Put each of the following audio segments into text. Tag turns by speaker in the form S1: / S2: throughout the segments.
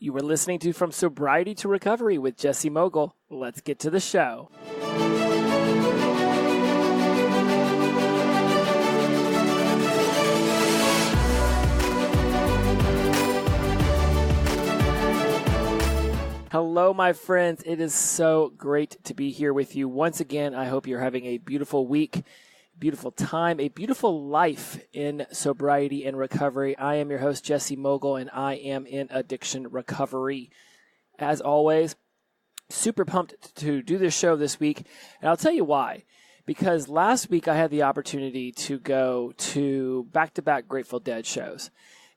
S1: You were listening to From Sobriety to Recovery with Jesse Mogul. Let's get to the show. Hello, my friends. It is so great to be here with you once again. I hope you're having a beautiful week, beautiful time, a beautiful life in sobriety and recovery. I am your host, Jesse Mogul, and I am in addiction recovery. As always, super pumped to do this show this week, and I'll tell you why. Because last week I had the opportunity to go to back-to-back Grateful Dead shows.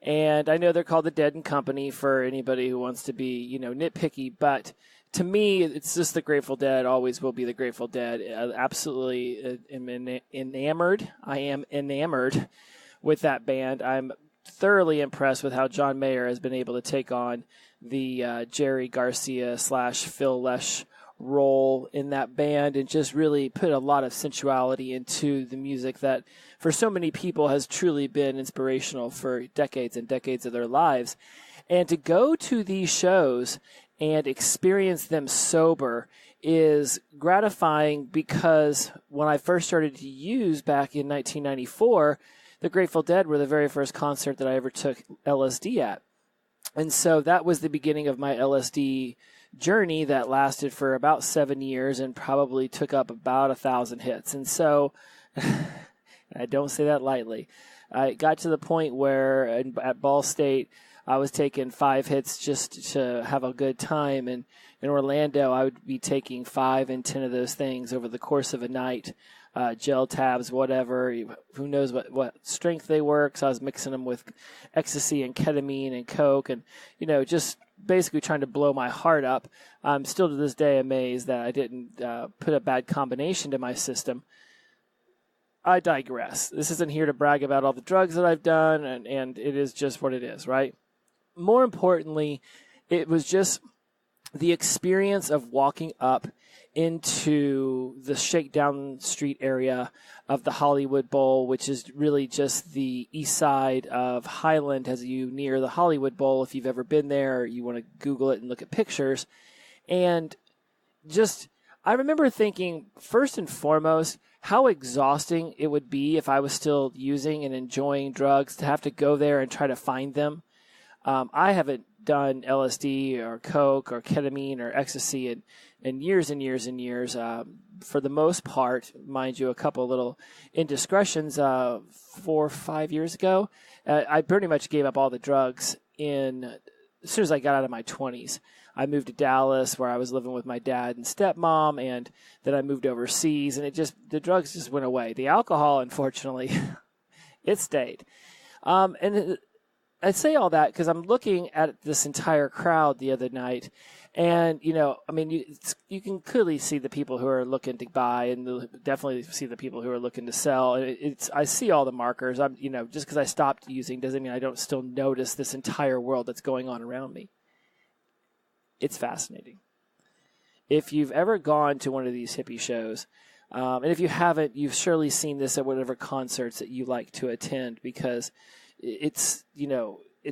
S1: And I know they're called the Dead and Company for anybody who wants to be, nitpicky. But to me, it's just the Grateful Dead, always will be the Grateful Dead. Absolutely am enamored. I am enamored with that band. I'm thoroughly impressed with how John Mayer has been able to take on the Jerry Garcia / Phil Lesh role in that band and just really put a lot of sensuality into the music that for so many people has truly been inspirational for decades and decades of their lives. And to go to these shows and experience them sober is gratifying because when I first started to use back in 1994, the Grateful Dead were the very first concert that I ever took LSD at. And so that was the beginning of my LSD journey that lasted for about 7 years and probably took up about 1,000 hits. And so I don't say that lightly. I got to the point where at Ball State, I was taking 5 hits just to have a good time. And in Orlando, I would be taking 5 and 10 of those things over the course of a night. Gel tabs, whatever, who knows what strength they were, because I was mixing them with ecstasy and ketamine and coke and, just basically trying to blow my heart up. I'm still to this day amazed that I didn't put a bad combination to my system. I digress. This isn't here to brag about all the drugs that I've done, and it is just what it is, right? More importantly, it was just the experience of walking up into the Shakedown Street area of the Hollywood Bowl, which is really just the east side of Highland as you near the Hollywood Bowl. If you've ever been there, or you want to Google it and look at pictures. And just, I remember thinking, first and foremost, how exhausting it would be if I was still using and enjoying drugs to have to go there and try to find them. I haven't done LSD or coke or ketamine or ecstasy in years and years and years. For the most part, mind you, a couple of little indiscretions 4 or 5 years ago. I pretty much gave up all the drugs as soon as I got out of my 20s. I moved to Dallas where I was living with my dad and stepmom, and then I moved overseas, and the drugs just went away. The alcohol, unfortunately, it stayed. I say all that because I'm looking at this entire crowd the other night, and, you can clearly see the people who are looking to buy and definitely see the people who are looking to sell. I see all the markers. Just because I stopped using doesn't mean I don't still notice this entire world that's going on around me. It's fascinating. If you've ever gone to one of these hippie shows, and if you haven't, you've surely seen this at whatever concerts that you like to attend, because it's,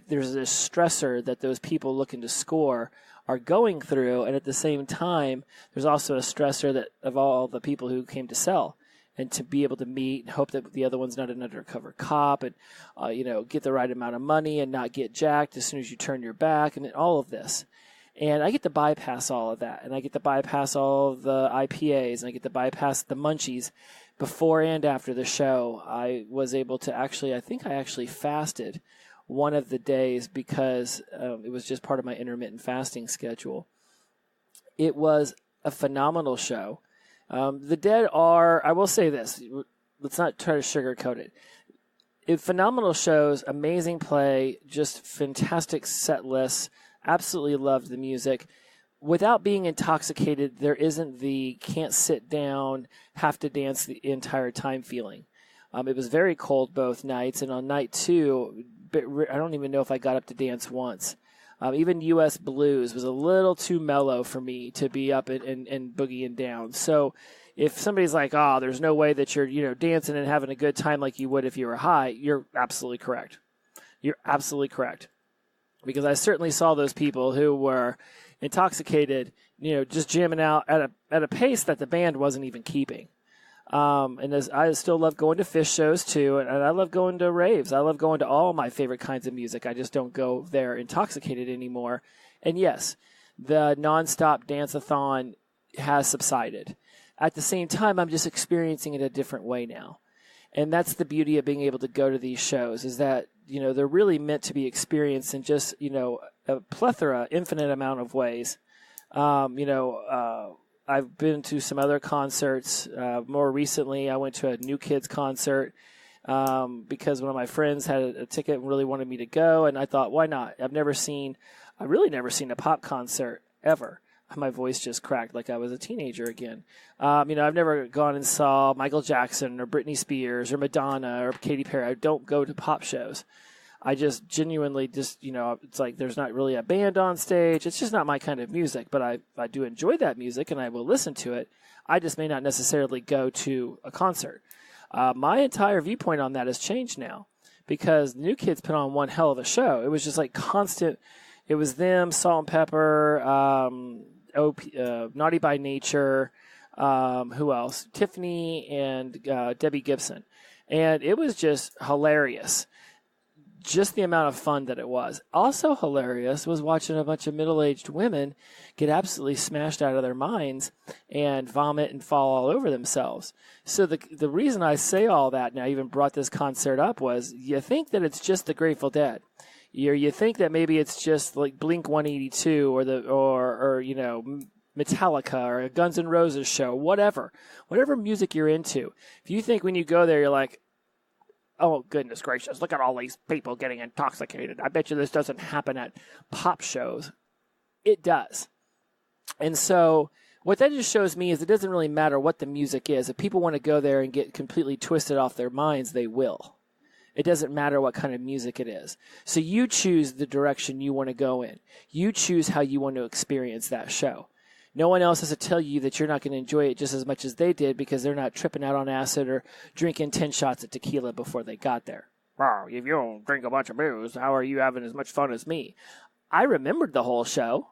S1: there's this stressor that those people looking to score are going through, and at the same time, there's also a stressor that of all the people who came to sell and to be able to meet and hope that the other one's not an undercover cop and, get the right amount of money and not get jacked as soon as you turn your back and all of this. And I get to bypass all of that, and I get to bypass all of the IPAs, and I get to bypass the munchies. Before and after the show, I was able to I think I actually fasted one of the days because it was just part of my intermittent fasting schedule. It was a phenomenal show. The Dead I will say this, let's not try to sugarcoat it. Phenomenal shows, amazing play, just fantastic set lists. Absolutely loved the music. Without being intoxicated, there isn't the can't sit down, have to dance the entire time feeling. It was very cold both nights, and on night 2, I don't even know if I got up to dance once. Even U.S. Blues was a little too mellow for me to be up and boogieing down. So if somebody's like, there's no way that you're dancing and having a good time like you would if you were high, you're absolutely correct. You're absolutely correct. because I certainly saw those people who were intoxicated, just jamming out at a pace that the band wasn't even keeping. And I still love going to Phish shows too, and I love going to raves. I love going to all my favorite kinds of music. I just don't go there intoxicated anymore. And yes, the nonstop dance-a-thon has subsided. At the same time, I'm just experiencing it a different way now. And that's the beauty of being able to go to these shows, is that, they're really meant to be experienced in just, a plethora, infinite amount of ways. I've been to some other concerts. More recently, I went to a New Kids concert because one of my friends had a ticket and really wanted me to go. And I thought, why not? I've really never seen a pop concert ever. My voice just cracked like I was a teenager again. I've never gone and saw Michael Jackson or Britney Spears or Madonna or Katy Perry. I don't go to pop shows. I just genuinely it's like there's not really a band on stage. It's just not my kind of music, but I do enjoy that music and I will listen to it. I just may not necessarily go to a concert. My entire viewpoint on that has changed now because New Kids put on one hell of a show. It was just like constant. It was them, Salt and Pepper, Naughty by Nature, who else? Tiffany and Debbie Gibson. And it was just hilarious. Just the amount of fun that it was. Also hilarious was watching a bunch of middle-aged women get absolutely smashed out of their minds and vomit and fall all over themselves. So the reason I say all that, and I even brought this concert up, was you think that it's just the Grateful Dead. You think that maybe it's just like Blink 182 or Metallica or a Guns N' Roses show, whatever music you're into. If you think when you go there, you're like, oh, goodness gracious, look at all these people getting intoxicated. I bet you this doesn't happen at pop shows. It does. And so what that just shows me is it doesn't really matter what the music is. If people want to go there and get completely twisted off their minds, they will. It doesn't matter what kind of music it is. So you choose the direction you want to go in. You choose how you want to experience that show. No one else has to tell you that you're not going to enjoy it just as much as they did because they're not tripping out on acid or drinking 10 shots of tequila before they got there. Wow, if you don't drink a bunch of booze, how are you having as much fun as me? I remembered the whole show.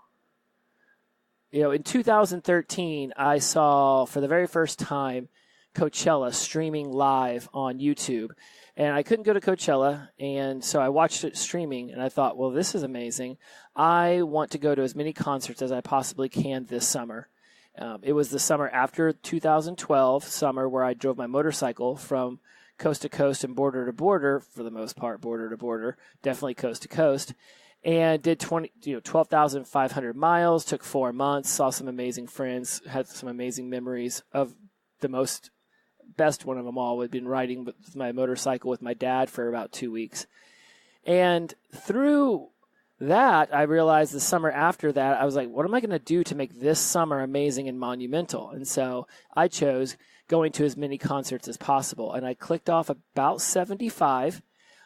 S1: In 2013, I saw for the very first time Coachella streaming live on YouTube. And I couldn't go to Coachella, and so I watched it streaming, and I thought, well, this is amazing. I want to go to as many concerts as I possibly can this summer. It was the summer after 2012 summer where I drove my motorcycle from coast to coast and border to border, for the most part, border to border, definitely coast to coast, and did 12,500 miles, took 4 months, saw some amazing friends, had some amazing memories of the best one of them all. I'd been riding with my motorcycle with my dad for about 2 weeks. And through that, I realized the summer after that, I was like, what am I going to do to make this summer amazing and monumental? And so I chose going to as many concerts as possible. And I clicked off about 75.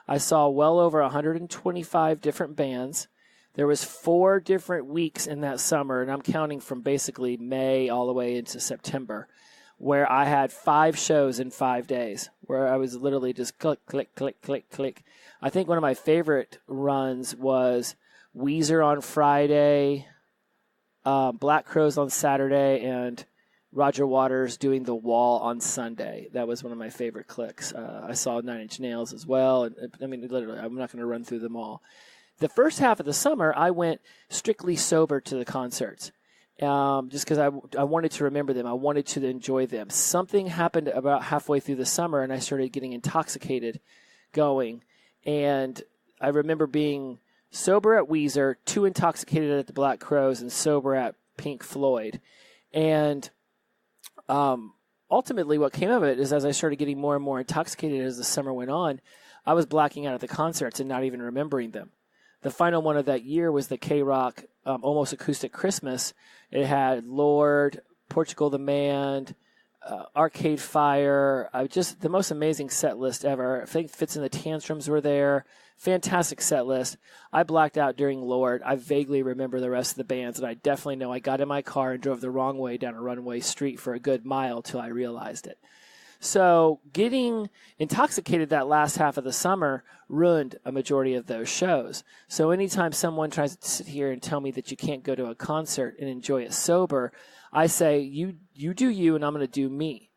S1: I saw well over 125 different bands. There was 4 different weeks in that summer, and I'm counting from basically May all the way into September, where I had 5 shows in 5 days, where I was literally just click, click, click, click, click. I think one of my favorite runs was Weezer on Friday, Black Crowes on Saturday, and Roger Waters doing The Wall on Sunday. That was one of my favorite clicks. I saw 9 Inch Nails as well. Literally, I'm not going to run through them all. The first half of the summer, I went strictly sober to the concerts. Just because I wanted to remember them. I wanted to enjoy them. Something happened about halfway through the summer, and I started getting intoxicated going. And I remember being sober at Weezer, too intoxicated at the Black Crowes, and sober at Pink Floyd. And ultimately what came of it is as I started getting more and more intoxicated as the summer went on, I was blacking out at the concerts and not even remembering them. The final one of that year was the K-Rock Almost Acoustic Christmas. It had Lord, Portugal the Man, Arcade Fire, just the most amazing set list ever. I think Fits and the Tantrums were there. Fantastic set list. I blacked out during Lord. I vaguely remember the rest of the bands, and I definitely know I got in my car and drove the wrong way down a runway street for a good mile till I realized it. So getting intoxicated that last half of the summer ruined a majority of those shows. So anytime someone tries to sit here and tell me that you can't go to a concert and enjoy it sober, I say, you do you, and I'm going to do me.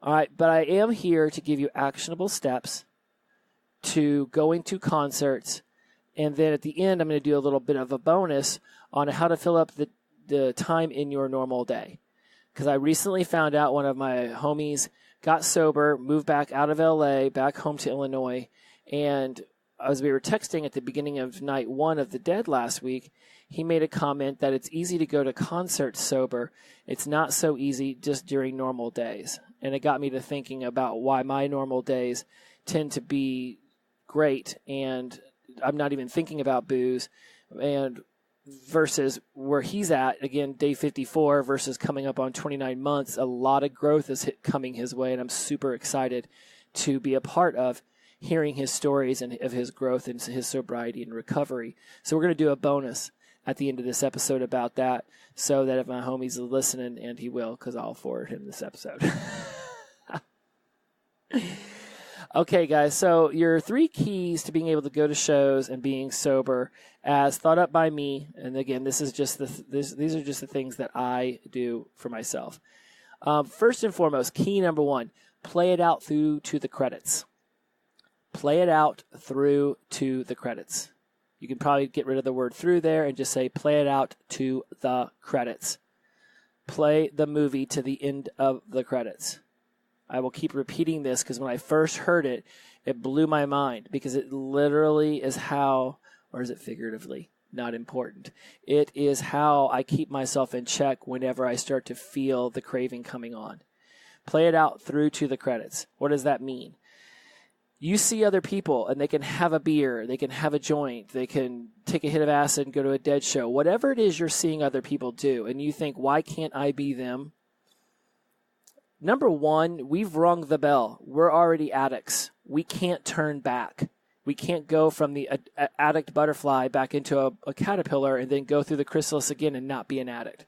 S1: All right, but I am here to give you actionable steps to going to concerts, and then at the end, I'm going to do a little bit of a bonus on how to fill up the time in your normal day. Because I recently found out one of my homies got sober, moved back out of LA, back home to Illinois, and as we were texting at the beginning of night 1 of the Dead last week, he made a comment that it's easy to go to concerts sober. It's not so easy just during normal days. And it got me to thinking about why my normal days tend to be great and I'm not even thinking about booze, and versus where he's at, again, day 54 versus coming up on 29 months, a lot of growth is coming his way, and I'm super excited to be a part of hearing his stories and of his growth and his sobriety and recovery. So we're going to do a bonus at the end of this episode about that, so that if my homie's listening, and he will, because I'll forward him this episode. Okay, guys, so your 3 keys to being able to go to shows and being sober, as thought up by me, and again, these are just the things that I do for myself. First and foremost, key number 1, play it out through to the credits. Play it out through to the credits. You can probably get rid of the word through there and just say play it out to the credits. Play the movie to the end of the credits. I will keep repeating this because when I first heard it, it blew my mind because it literally is how, or is it figuratively? Not important. It is how I keep myself in check whenever I start to feel the craving coming on. Play it out through to the credits. What does that mean? You see other people and they can have a beer, they can have a joint, they can take a hit of acid and go to a Dead show. Whatever it is you're seeing other people do, and you think, why can't I be them? Number 1, we've rung the bell. We're already addicts. We can't turn back. We can't go from the addict butterfly back into a caterpillar and then go through the chrysalis again and not be an addict.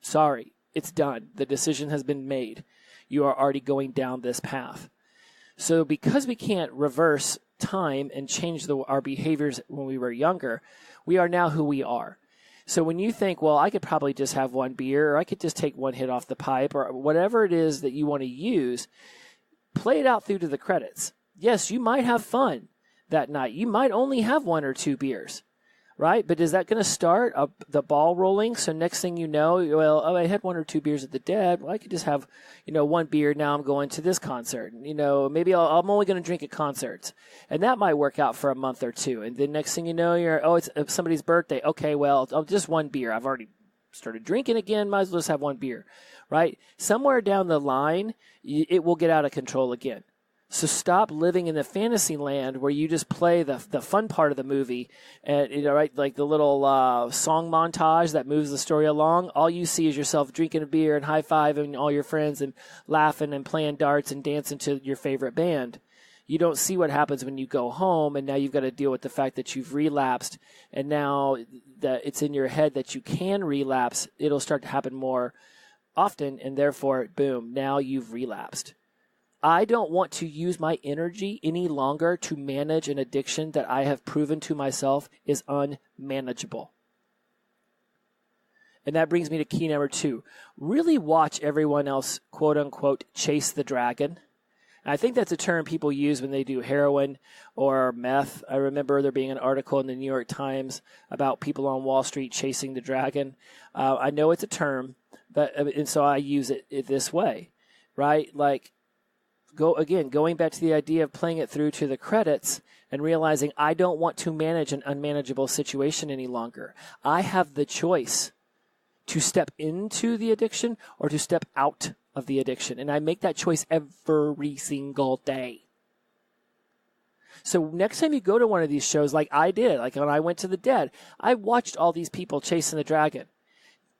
S1: Sorry, it's done. The decision has been made. You are already going down this path. So because we can't reverse time and change our behaviors when we were younger, we are now who we are. So when you think, well, I could probably just have 1 beer, or I could just take 1 hit off the pipe, or whatever it is that you want to use, play it out through to the credits. Yes, you might have fun that night. You might only have 1 or 2 beers, right? But is that going to start the ball rolling? So next thing you know, well, oh, I had 1 or 2 beers at the Dead. Well, I could just have, 1 beer. Now I'm going to this concert. Maybe I'm only going to drink at concerts. And that might work out for a month or 2. And then next thing you know, it's somebody's birthday. Okay, well, just 1 beer. I've already started drinking again. Might as well just have 1 beer, right? Somewhere down the line, it will get out of control again. So stop living in the fantasy land where you just play the fun part of the movie, and right, like the little song montage that moves the story along. All you see is yourself drinking a beer and high-fiving all your friends and laughing and playing darts and dancing to your favorite band. You don't see what happens when you go home, and now you've got to deal with the fact that you've relapsed, and now that it's in your head that you can relapse, it'll start to happen more often, and therefore, boom, now you've relapsed. I don't want to use my energy any longer to manage an addiction that I have proven to myself is unmanageable. And that brings me to key number 2. Really watch everyone else, quote unquote, chase the dragon. And I think that's a term people use when they do heroin or meth. I remember there being an article in the New York Times about people on Wall Street chasing the dragon. I know it's a term, and so I use it this way, right? Like, going back to the idea of playing it through to the credits and realizing I don't want to manage an unmanageable situation any longer. I have the choice to step into the addiction or to step out of the addiction. And I make that choice every single day. So next time you go to one of these shows like I did, like when I went to the Dead, I watched all these people chasing the dragon,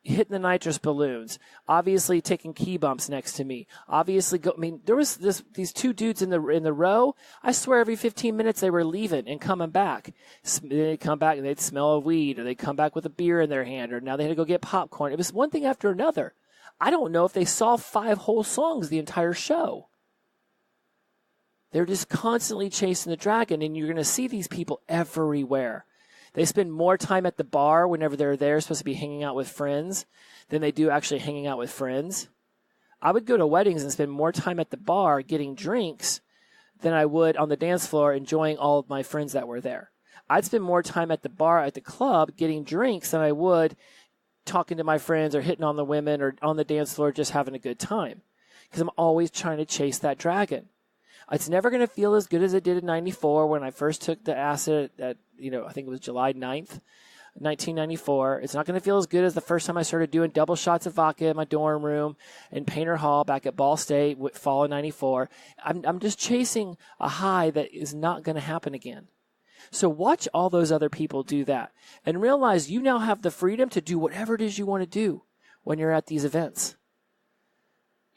S1: hitting the nitrous balloons, obviously taking key bumps next to me. There was these 2 dudes in the row. I swear every 15 minutes they were leaving and coming back. They'd come back and they'd smell a weed, or they'd come back with a beer in their hand, or now they had to go get popcorn. It was one thing after another. I don't know if they saw 5 whole songs the entire show. They're just constantly chasing the dragon, and you're going to see these people everywhere. They spend more time at the bar whenever they're there, supposed to be hanging out with friends, than they do actually hanging out with friends. I would go to weddings and spend more time at the bar getting drinks than I would on the dance floor enjoying all of my friends that were there. I'd spend more time at the bar at the club getting drinks than I would talking to my friends or hitting on the women or on the dance floor just having a good time, because I'm always trying to chase that dragon. It's never going to feel as good as it did in 94 when I first took the acid at, I think it was July 9th, 1994. It's not going to feel as good as the first time I started doing double shots of vodka in my dorm room in Painter Hall back at Ball State, fall of 94. I'm just chasing a high that is not going to happen again. So watch all those other people do that and realize you now have the freedom to do whatever it is you want to do when you're at these events.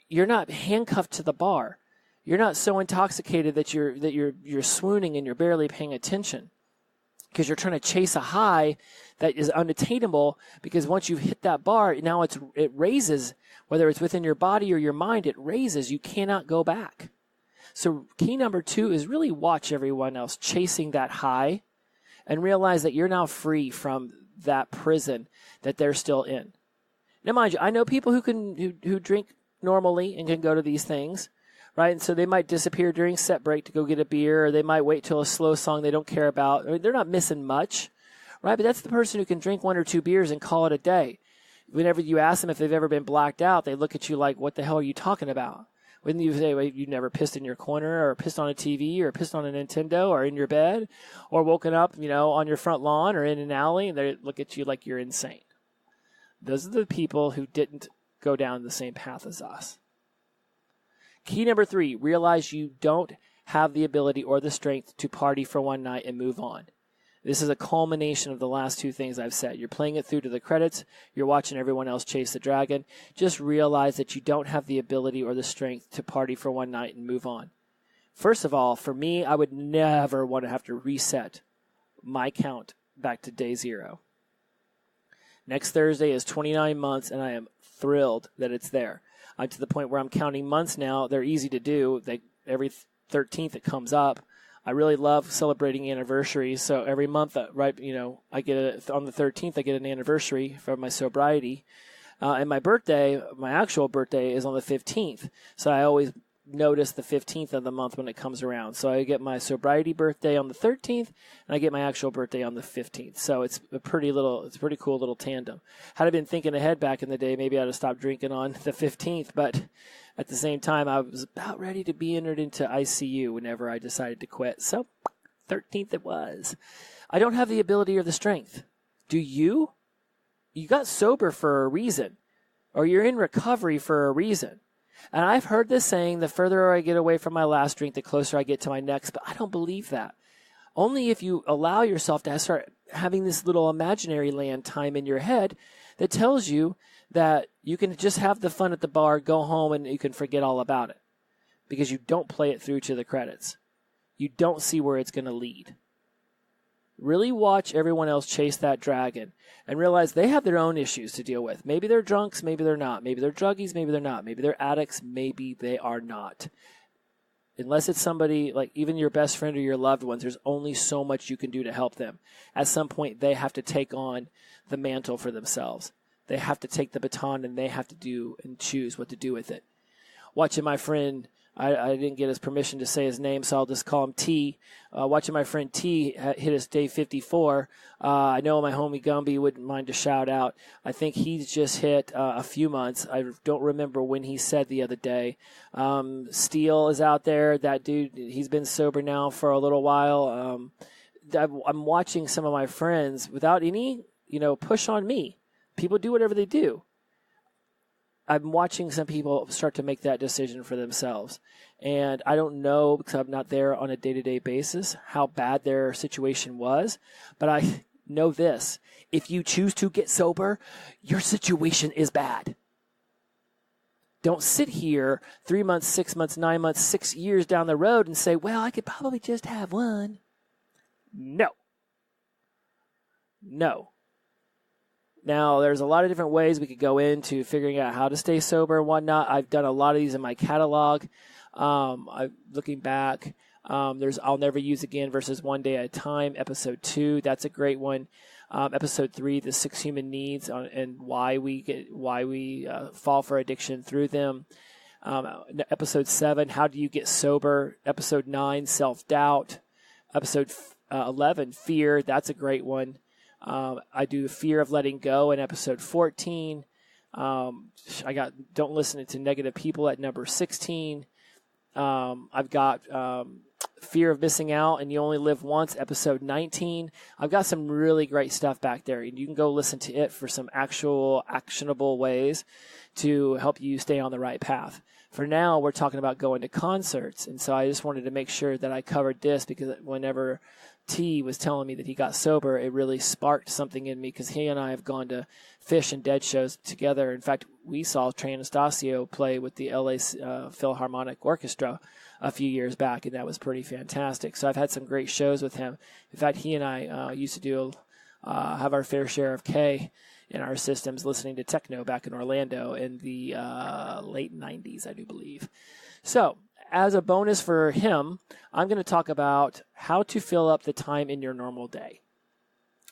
S1: You're not handcuffed to the bar. You're not so intoxicated that you're swooning and you're barely paying attention because you're trying to chase a high that is unattainable, because once you've hit that bar, now it raises, whether it's within your body or your mind, it raises. You cannot go back. So key number 2 is really watch everyone else chasing that high and realize that you're now free from that prison that they're still in. Now, mind you, I know people who drink normally and can go to these things, right? And so they might disappear during set break to go get a beer, or they might wait till a slow song they don't care about. I mean, they're not missing much, right? But that's the person who can drink 1 or 2 beers and call it a day. Whenever you ask them if they've ever been blacked out, they look at you like, what the hell are you talking about? When you say, wait, you never pissed in your corner or pissed on a TV or pissed on a Nintendo or in your bed or woken up, on your front lawn or in an alley, and they look at you like you're insane. Those are the people who didn't go down the same path as us. Key number 3, realize you don't have the ability or the strength to party for one night and move on. This is a culmination of the last 2 things I've said. You're playing it through to the credits. You're watching everyone else chase the dragon. Just realize that you don't have the ability or the strength to party for one night and move on. First of all, for me, I would never want to have to reset my count back to day 0. Next Thursday is 29 months, and I am thrilled that it's there. I'm to the point where I'm counting months now. They're easy to do. Every 13th it comes up. I really love celebrating anniversaries. So every month, I get on the 13th, I get an anniversary for my sobriety. And my birthday, my actual birthday, is on the 15th. So I always notice the 15th of the month when it comes around. So I get my sobriety birthday on the 13th, and I get my actual birthday on the 15th. So it's a pretty cool little tandem. Had I been thinking ahead back in the day, maybe I'd have stopped drinking on the 15th, but at the same time, I was about ready to be entered into ICU whenever I decided to quit. So 13th it was. I don't have the ability or the strength. Do you? You got sober for a reason, or you're in recovery for a reason. And I've heard this saying, the further I get away from my last drink, the closer I get to my next, but I don't believe that. Only if you allow yourself to start having this little imaginary land time in your head that tells you that you can just have the fun at the bar, go home, and you can forget all about it. Because you don't play it through to the credits. You don't see where it's going to lead. Really watch everyone else chase that dragon and realize they have their own issues to deal with. Maybe they're drunks, maybe they're not. Maybe they're druggies, maybe they're not. Maybe they're addicts, maybe they are not. Unless it's somebody like even your best friend or your loved ones, there's only so much you can do to help them. At some point, they have to take on the mantle for themselves. They have to take the baton and they have to do and choose what to do with it. Watching my friend, I didn't get his permission to say his name, so I'll just call him T. Watching my friend T hit his day 54. I know my homie Gumby wouldn't mind to shout out. I think he's just hit a few months. I don't remember when he said the other day. Steele is out there. That dude, he's been sober now for a little while. I'm watching some of my friends without any, push on me. People do whatever they do. I'm watching some people start to make that decision for themselves. And I don't know, because I'm not there on a day-to-day basis, how bad their situation was. But I know this. If you choose to get sober, your situation is bad. Don't sit here 3 months, 6 months, 9 months, 6 years down the road and say, well, I could probably just have one. No. Now, there's a lot of different ways we could go into figuring out how to stay sober and whatnot. I've done a lot of these in my catalog. Looking back, there's I'll Never Use Again versus One Day at a Time, episode 2. That's a great one. Episode 3, the 6 human needs and why we fall for addiction through them. Episode 7, how do you get sober? Episode 9, self-doubt. Episode 11, fear. That's a great one. I do fear of letting go in episode 14. I got don't listen to negative people at number 16. I've got fear of missing out and you only live once, episode 19. I've got some really great stuff back there, and you can go listen to it for some actual actionable ways to help you stay on the right path. For now, we're talking about going to concerts, and so I just wanted to make sure that I covered this, because whenever T was telling me that he got sober, it really sparked something in me, because he and I have gone to Fish and Dead shows together. In fact, we saw Trey Anastasio play with the LA Philharmonic Orchestra a few years back, and that was pretty fantastic. So I've had some great shows with him. In fact, he and I used to do have our fair share of K in our systems, listening to techno back in Orlando in the late 90s, I do believe. So, as a bonus for him, I'm going to talk about how to fill up the time in your normal day.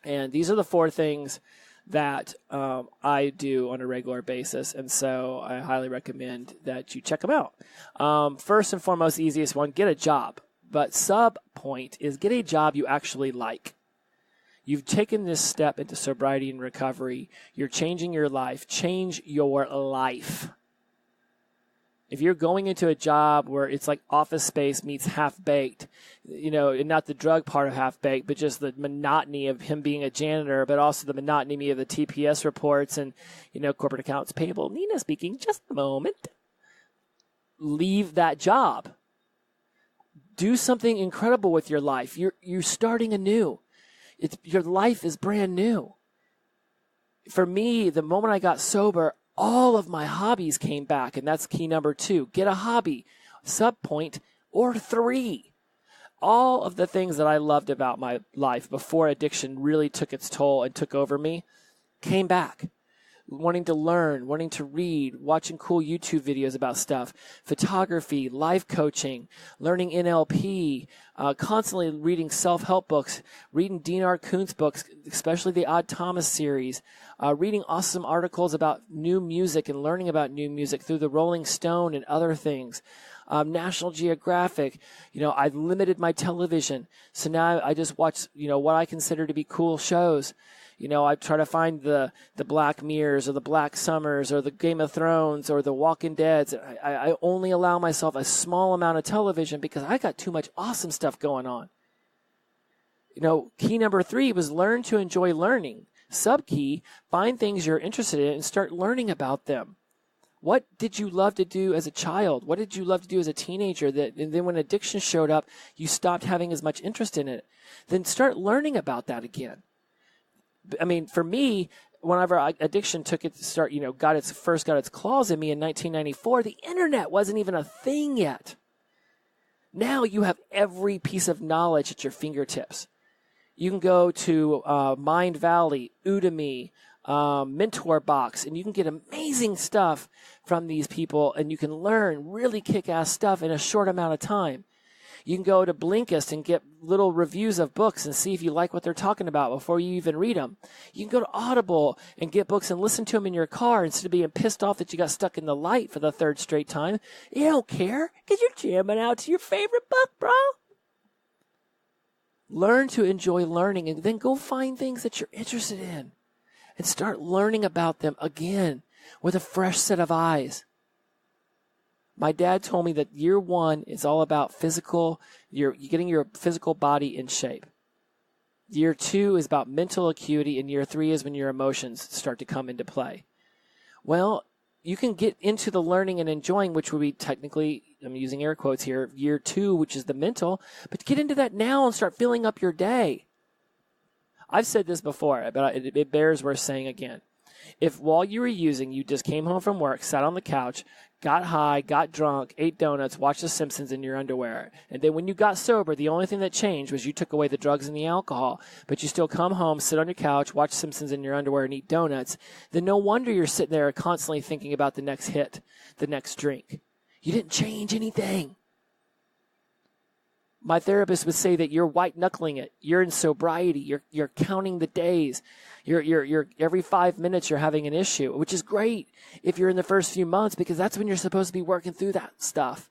S1: And these are the 4 things that I do on a regular basis, and so I highly recommend that you check them out. First and foremost, the easiest one, get a job. But sub-point is get a job you actually like. You've taken this step into sobriety and recovery. You're changing your life. Change your life. If you're going into a job where it's like Office Space meets Half-Baked, and not the drug part of Half-Baked, but just the monotony of him being a janitor, but also the monotony of the TPS reports and, corporate accounts payable. Nina speaking, just a moment. Leave that job. Do something incredible with your life. You're starting anew. Your life is brand new. For me, the moment I got sober, all of my hobbies came back, and that's key number 2. Get a hobby, sub-point, or 3. All of the things that I loved about my life before addiction really took its toll and took over me came back. Wanting to learn, wanting to read, watching cool YouTube videos about stuff, photography, life coaching, learning NLP, constantly reading self-help books, reading Dean R. Koontz books, especially the Odd Thomas series, reading awesome articles about new music and learning about new music through the Rolling Stone and other things. National Geographic, I've limited my television. So now I just watch, what I consider to be cool shows. I try to find the Black Mirrors or the Black Summers or the Game of Thrones or the Walking Dead. I only allow myself a small amount of television because I got too much awesome stuff going on. Key number 3 was learn to enjoy learning. Sub-key, find things you're interested in and start learning about them. What did you love to do as a child? What did you love to do as a teenager? And then when addiction showed up, you stopped having as much interest in it. Then start learning about that again. I mean, for me, whenever addiction took it to start, got its claws in me in 1994, the internet wasn't even a thing yet. Now you have every piece of knowledge at your fingertips. You can go to Mind Valley, Udemy, Mentor Box, and you can get amazing stuff from these people, and you can learn really kick-ass stuff in a short amount of time. You can go to Blinkist and get little reviews of books and see if you like what they're talking about before you even read them. You can go to Audible and get books and listen to them in your car instead of being pissed off that you got stuck in the light for the 3rd straight time. You don't care because you're jamming out to your favorite book, bro. Learn to enjoy learning and then go find things that you're interested in and start learning about them again with a fresh set of eyes. My dad told me that year 1 is all about you're getting your physical body in shape. Year 2 is about mental acuity, and year 3 is when your emotions start to come into play. Well, you can get into the learning and enjoying, which would be technically, I'm using air quotes here, year 2, which is the mental, but get into that now and start filling up your day. I've said this before, but it bears worth saying again. If while you were using, you just came home from work, sat on the couch, got high, got drunk, ate donuts, watched The Simpsons in your underwear, and then when you got sober, the only thing that changed was you took away the drugs and the alcohol, but you still come home, sit on your couch, watch Simpsons in your underwear, and eat donuts, then no wonder you're sitting there constantly thinking about the next hit, the next drink. You didn't change anything. My therapist would say that you're white-knuckling it. You're in sobriety. You're counting the days. You're every 5 minutes you're having an issue, which is great if you're in the first few months because that's when you're supposed to be working through that stuff.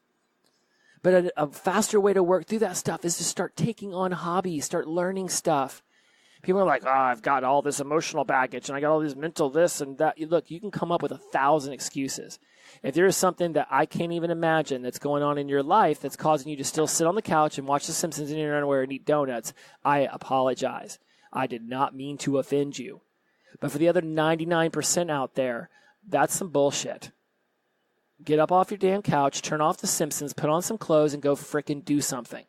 S1: But a faster way to work through that stuff is to start taking on hobbies, start learning stuff. People are like, I've got all this emotional baggage and I got all this mental this and that. Look, you can come up with 1,000 excuses. If there is something that I can't even imagine that's going on in your life that's causing you to still sit on the couch and watch The Simpsons in your underwear and eat donuts, I apologize. I did not mean to offend you. But for the other 99% out there, that's some bullshit. Get up off your damn couch, turn off The Simpsons, put on some clothes, and go frickin' do something.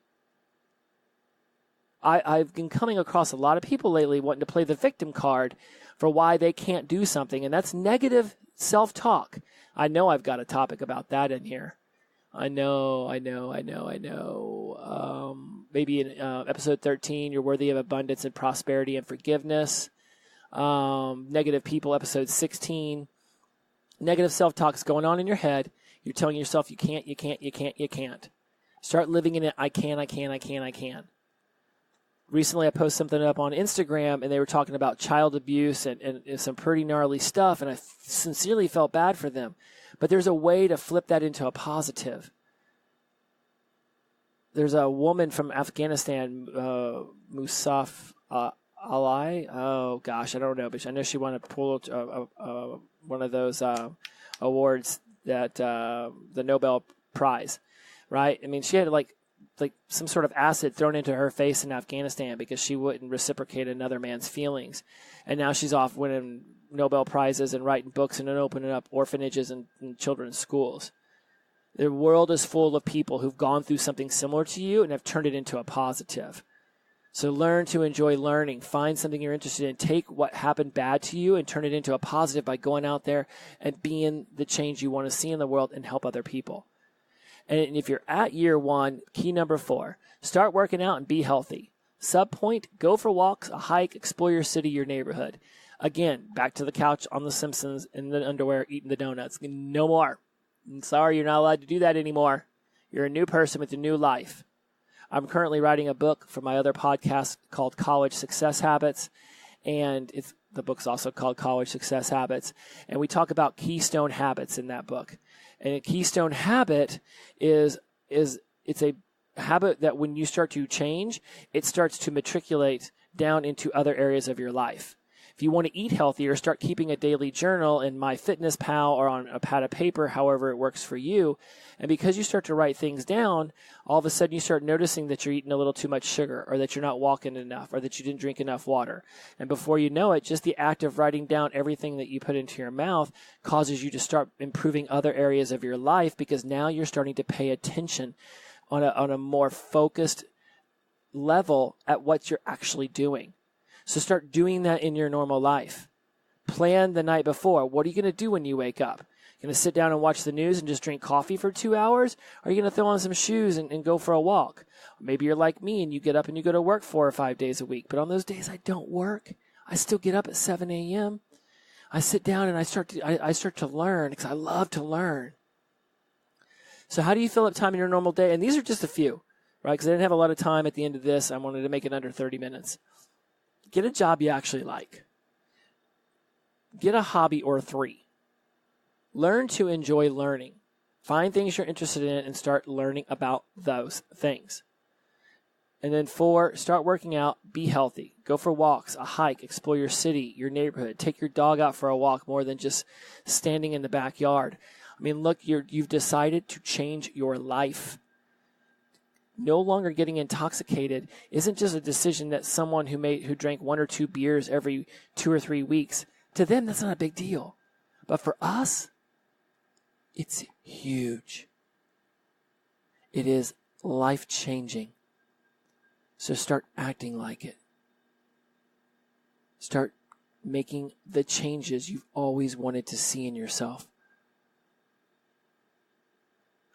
S1: I've been coming across a lot of people lately wanting to play the victim card for why they can't do something, and that's negative self-talk. I know I've got a topic about that in here. I know. Maybe in episode 13, you're worthy of abundance and prosperity and forgiveness. Negative people, episode 16. Negative self-talk is going on in your head. You're telling yourself you can't. Start living in it. I can. Recently, I posted something up on Instagram, and they were talking about child abuse and some pretty gnarly stuff, and I sincerely felt bad for them. But there's a way to flip that into a positive. There's a woman from Afghanistan, Musaf Ali. Oh, gosh, I don't know, but I know she won one of those awards that the Nobel Prize, right? I mean, she had like some sort of acid thrown into her face in Afghanistan because she wouldn't reciprocate another man's feelings. And now she's off winning Nobel Prizes and writing books and opening up orphanages and children's schools. The world is full of people who've gone through something similar to you and have turned it into a positive. So learn to enjoy learning. Find something you're interested in. Take what happened bad to you and turn it into a positive by going out there and being the change you want to see in the world and help other people. And if you're at year 1, key number 4, start working out and be healthy. Subpoint, go for walks, a hike, explore your city, your neighborhood. Again, back to the couch on The Simpsons in the underwear, eating the donuts. No more. I'm sorry, you're not allowed to do that anymore. You're a new person with a new life. I'm currently writing a book for my other podcast called College Success Habits, and the book's also called College Success Habits, and we talk about keystone habits in that book. And a keystone habit it's a habit that when you start to change, it starts to matriculate down into other areas of your life. If you want to eat healthier, start keeping a daily journal in MyFitnessPal or on a pad of paper, however it works for you. And because you start to write things down, all of a sudden you start noticing that you're eating a little too much sugar or that you're not walking enough or that you didn't drink enough water. And before you know it, just the act of writing down everything that you put into your mouth causes you to start improving other areas of your life because now you're starting to pay attention on a more focused level at what you're actually doing. So start doing that in your normal life. Plan the night before. What are you going to do when you wake up? You're going to sit down and watch the news and just drink coffee for 2 hours? Or are you going to throw on some shoes and go for a walk? Or maybe you're like me and you get up and you go to work 4 or 5 days a week. But on those days I don't work. I still get up at 7 a.m. I sit down and I start to learn because I love to learn. So how do you fill up time in your normal day? And these are just a few, right? Because I didn't have a lot of time at the end of this. I wanted to make it under 30 minutes. Get a job you actually like. Get a hobby or 3. Learn to enjoy learning. Find things you're interested in and start learning about those things. And then 4, start working out. Be healthy. Go for walks, a hike, explore your city, your neighborhood. Take your dog out for a walk more than just standing in the backyard. I mean, look, you've decided to change your life. No longer getting intoxicated isn't just a decision that someone who drank 1 or 2 beers every 2 or 3 weeks, to them that's not a big deal. But for us, it's huge. It is life-changing. So start acting like it. Start making the changes you've always wanted to see in yourself.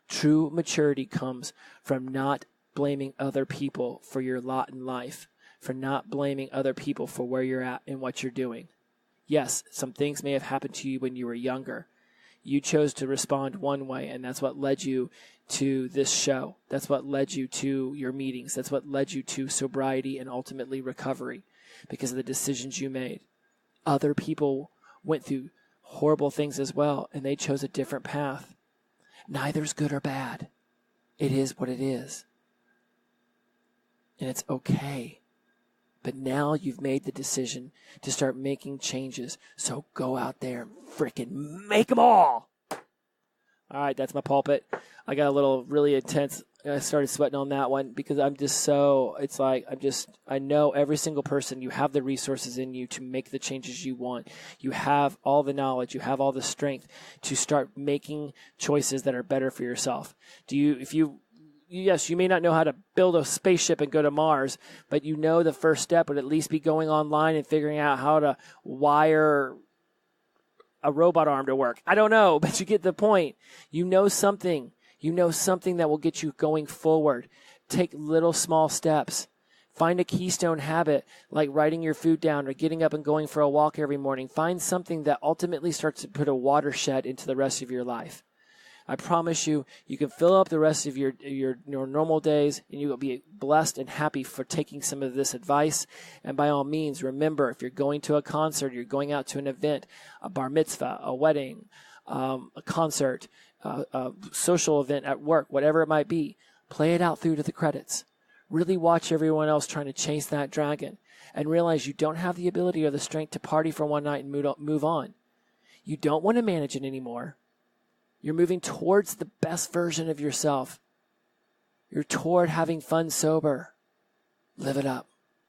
S1: True maturity comes from not blaming other people for your lot in life, for not blaming other people for where you're at and what you're doing. Yes, some things may have happened to you when you were younger. You chose to respond one way, and that's what led you to this show. That's what led you to your meetings. That's what led you to sobriety and ultimately recovery, because of the decisions you made. Other people went through horrible things as well, and they chose a different path. Neither's good or bad. It is what it is. And it's okay. But now you've made the decision to start making changes. So go out there and frickin' make them all. All right, that's my pulpit. I got a little really intense. I started sweating on that one because I'm just so, it's like, I know every single person, you have the resources in you to make the changes you want. You have all the knowledge, you have all the strength to start making choices that are better for yourself. Yes, you may not know how to build a spaceship and go to Mars, but you know the first step would at least be going online and figuring out how to wire a robot arm to work. I don't know, but you get the point. You know something. You know something that will get you going forward. Take little small steps. Find a keystone habit like writing your food down or getting up and going for a walk every morning. Find something that ultimately starts to put a watershed into the rest of your life. I promise you, you can fill up the rest of your normal days, and you will be blessed and happy for taking some of this advice. And by all means, remember, if you're going to a concert, you're going out to an event, a bar mitzvah, a wedding, a concert, a social event at work, whatever it might be, play it out through to the credits. Really watch everyone else trying to chase that dragon and realize you don't have the ability or the strength to party for one night and move on. You don't want to manage it anymore. You're moving towards the best version of yourself. You're toward having fun sober. Live it up.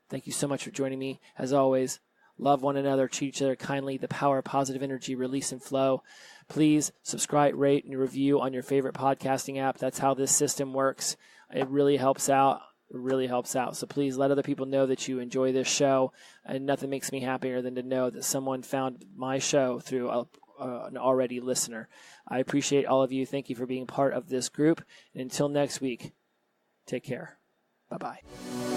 S1: Thank you so much for joining me. As always, love one another, treat each other kindly. The power of positive energy, release and flow. Please subscribe, rate, and review on your favorite podcasting app. That's how this system works. It really helps out. It really helps out. So please let other people know that you enjoy this show. And nothing makes me happier than to know that someone found my show through an already listener. I appreciate all of you. Thank you for being part of this group. And until next week, take care. Bye-bye.